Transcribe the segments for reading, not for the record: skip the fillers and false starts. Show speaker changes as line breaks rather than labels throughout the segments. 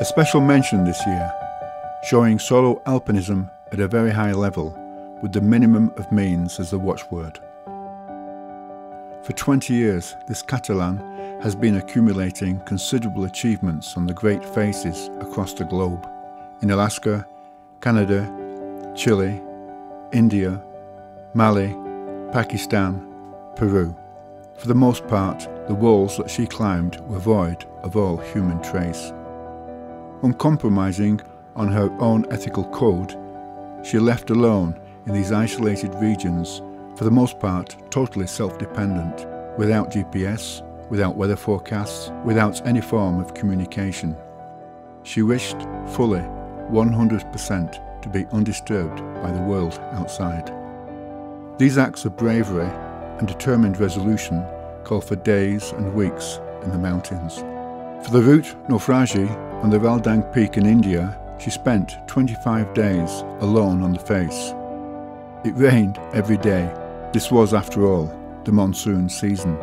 A special mention this year, showing solo alpinism at a very high level with the minimum of means as the watchword. For 20 years, this Catalan has been accumulating considerable achievements on the great faces across the globe, in Alaska, Canada, Chile, India, Mali, Pakistan, Peru. For the most part, the walls that she climbed were void of all human trace. Uncompromising on her own ethical code, she left alone in these isolated regions, for the most part totally self-dependent, without GPS, without weather forecasts, without any form of communication. She wished fully 100% to be undisturbed by the world outside. These acts of bravery and determined resolution call for days and weeks in the mountains. For the route Naufragi on the Valdang Peak in India, she spent 25 days alone on the face. It rained every day. This was, after all, the monsoon season.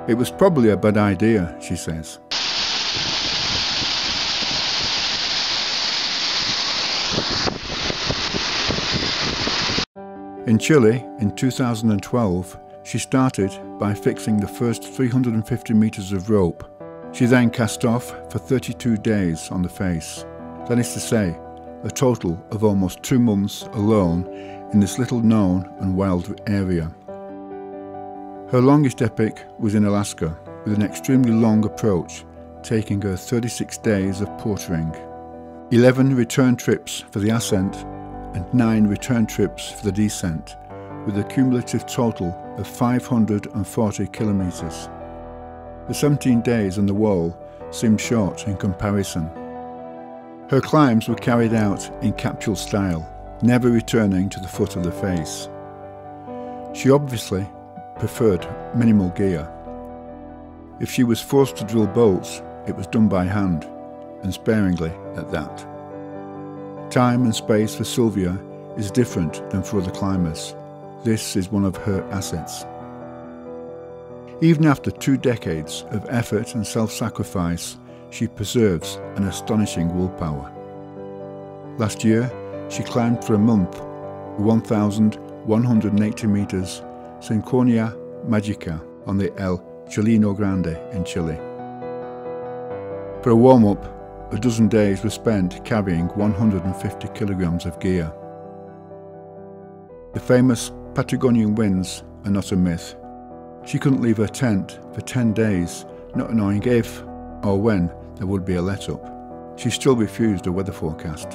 It was probably a bad idea, she says. In Chile, in 2012, she started by fixing the first 350 meters of rope. She then cast off for 32 days on the face. That is to say, a total of almost 2 months alone in this little known and wild area. Her longest epic was in Alaska, with an extremely long approach, taking her 36 days of portering. 11 return trips for the ascent and 9 return trips for the descent, with a cumulative total of 540 kilometers. The 17 days on the wall seemed short in comparison. Her climbs were carried out in capsule style, never returning to the foot of the face. She obviously preferred minimal gear. If she was forced to drill bolts, it was done by hand, and sparingly at that. Time and space for Silvia is different than for other climbers. This is one of her assets. Even after 2 decades of effort and self-sacrifice, she preserves an astonishing willpower. Last year, she climbed for a month, 1,180 meters, Sinconia Magica on the El Chileno Grande in Chile. For a warm-up, a dozen days were spent carrying 150 kilograms of gear. The famous Patagonian winds are not a myth. She couldn't leave her tent for 10 days, not knowing if or when there would be a let-up. She still refused a weather forecast.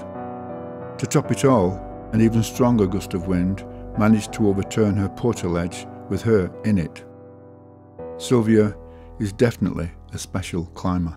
To top it all, an even stronger gust of wind managed to overturn her portaledge with her in it. Silvia is definitely a special climber.